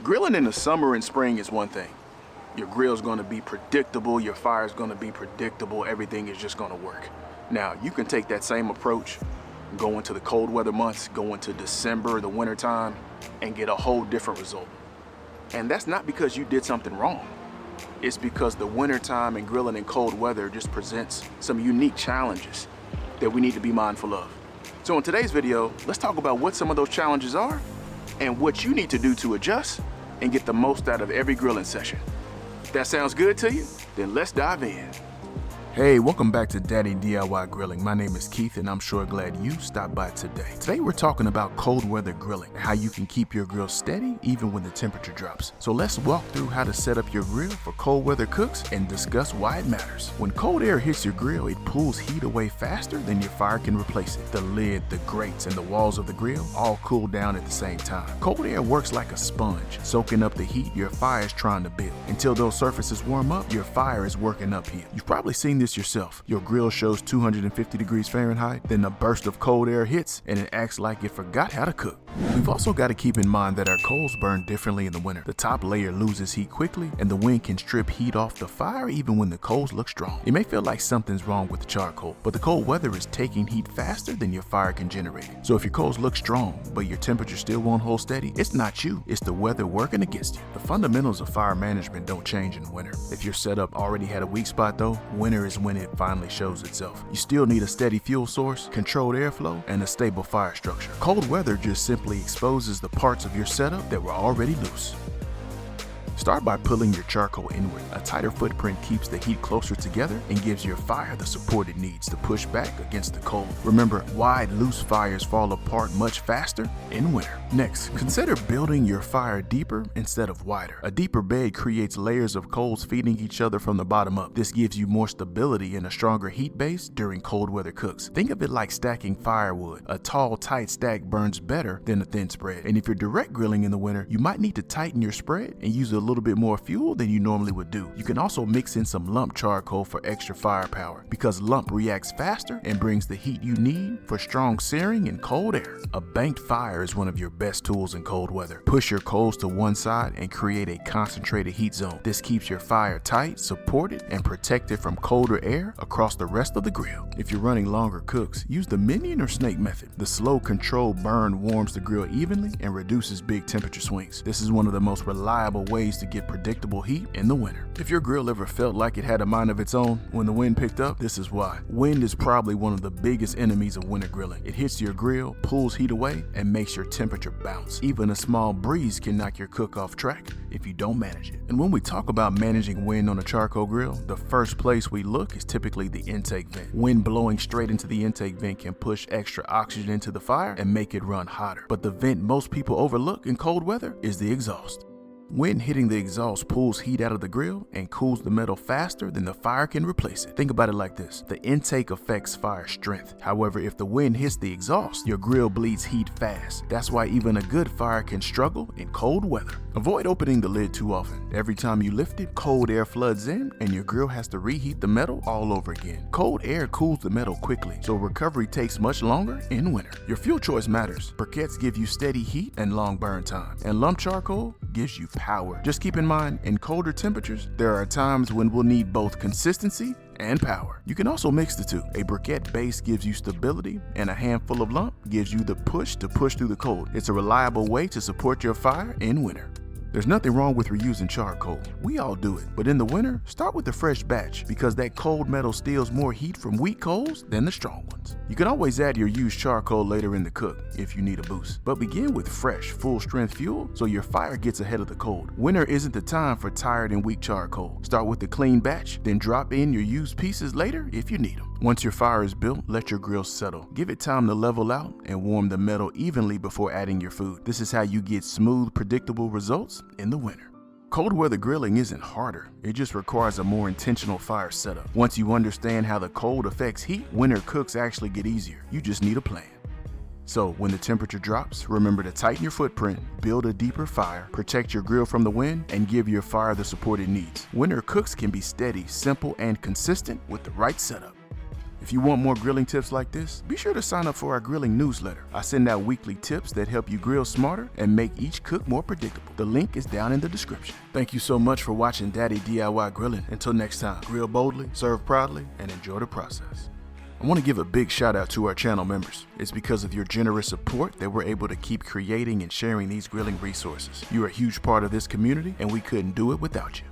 Grilling in the summer and spring is one thing. Your grill's gonna be predictable, your fire's gonna be predictable, everything is just gonna work. Now, you can take that same approach, go into the cold weather months, go into December, the winter time, and get a whole different result. And that's not because you did something wrong. It's because the winter time and grilling in cold weather just presents some unique challenges that we need to be mindful of. So in today's video, let's talk about what some of those challenges are and what you need to do to adjust and get the most out of every grilling session. If that sounds good to you, then let's dive in. Hey, welcome back to Daddy DIY Grilling. My name is Keith and I'm sure glad you stopped by today. Today we're talking about cold weather grilling, how you can keep your grill steady even when the temperature drops. So let's walk through how to set up your grill for cold weather cooks and discuss why it matters. When cold air hits your grill, it pulls heat away faster than your fire can replace it. The lid, the grates, and the walls of the grill all cool down at the same time. Cold air works like a sponge, soaking up the heat your fire is trying to build. Until those surfaces warm up, your fire is working uphill. You've probably seen this yourself. Your grill shows 250 degrees Fahrenheit, then a burst of cold air hits and it acts like it forgot how to cook. We've also got to keep in mind that our coals burn differently in the winter. The top layer loses heat quickly and the wind can strip heat off the fire even when the coals look strong. It may feel like something's wrong with the charcoal, but the cold weather is taking heat faster than your fire can generate it. So if your coals look strong, but your temperature still won't hold steady, it's not you, it's the weather working against you. The fundamentals of fire management don't change in winter. If your setup already had a weak spot though, winter is when it finally shows itself. You still need a steady fuel source, controlled airflow, and a stable fire structure. Cold weather just simply exposes the parts of your setup that were already loose. Start by pulling your charcoal inward. A tighter footprint keeps the heat closer together and gives your fire the support it needs to push back against the cold. Remember, wide, loose fires fall apart much faster in winter. Next, consider building your fire deeper instead of wider. A deeper bed creates layers of coals feeding each other from the bottom up. This gives you more stability and a stronger heat base during cold weather cooks. Think of it like stacking firewood. A tall, tight stack burns better than a thin spread. And if you're direct grilling in the winter, you might need to tighten your spread and use a little bit more fuel than you normally would do. You can also mix in some lump charcoal for extra firepower because lump reacts faster and brings the heat you need for strong searing in cold air. A banked fire is one of your best tools in cold weather. Push your coals to one side and create a concentrated heat zone. This keeps your fire tight, supported, and protected from colder air across the rest of the grill. If you're running longer cooks, use the Minion or snake method. The slow controlled burn warms the grill evenly and reduces big temperature swings. This is one of the most reliable ways to get predictable heat in the winter. If your grill ever felt like it had a mind of its own when the wind picked up, this is why. Wind is probably one of the biggest enemies of winter grilling. It hits your grill, pulls heat away, and makes your temperature bounce. Even a small breeze can knock your cook off track if you don't manage it. And when we talk about managing wind on a charcoal grill, the first place we look is typically the intake vent. Wind blowing straight into the intake vent can push extra oxygen into the fire and make it run hotter. But the vent most people overlook in cold weather is the exhaust. Wind hitting the exhaust pulls heat out of the grill and cools the metal faster than the fire can replace it. Think about it like this. The intake affects fire strength. However, if the wind hits the exhaust, your grill bleeds heat fast. That's why even a good fire can struggle in cold weather. Avoid opening the lid too often. Every time you lift it, cold air floods in and your grill has to reheat the metal all over again. Cold air cools the metal quickly, so recovery takes much longer in winter. Your fuel choice matters. Briquettes give you steady heat and long burn time, and lump charcoal gives you power. Just keep in mind, in colder temperatures, there are times when we'll need both consistency and power. You can also mix the two. A briquette base gives you stability and a handful of lump gives you the push to push through the cold. It's a reliable way to support your fire in winter. There's nothing wrong with reusing charcoal. We all do it. But in the winter, start with a fresh batch because that cold metal steals more heat from weak coals than the strong ones. You can always add your used charcoal later in the cook if you need a boost. But begin with fresh, full-strength fuel so your fire gets ahead of the cold. Winter isn't the time for tired and weak charcoal. Start with the clean batch, then drop in your used pieces later if you need them. Once your fire is built, let your grill settle. Give it time to level out and warm the metal evenly before adding your food. This is how you get smooth, predictable results in the winter. Cold weather grilling isn't harder, it just requires a more intentional fire setup. Once you understand how the cold affects heat, winter cooks actually get easier. You just need a plan. So when the temperature drops, remember to tighten your footprint, build a deeper fire, protect your grill from the wind, and give your fire the support it needs. Winter cooks can be steady, simple, and consistent with the right setup. If you want more grilling tips like this, be sure to sign up for our grilling newsletter. I send out weekly tips that help you grill smarter and make each cook more predictable. The link is down in the description. Thank you so much for watching Daddy DIY Grilling. Until next time, grill boldly, serve proudly, and enjoy the process. I want to give a big shout out to our channel members. It's because of your generous support that we're able to keep creating and sharing these grilling resources. You're a huge part of this community, and we couldn't do it without you.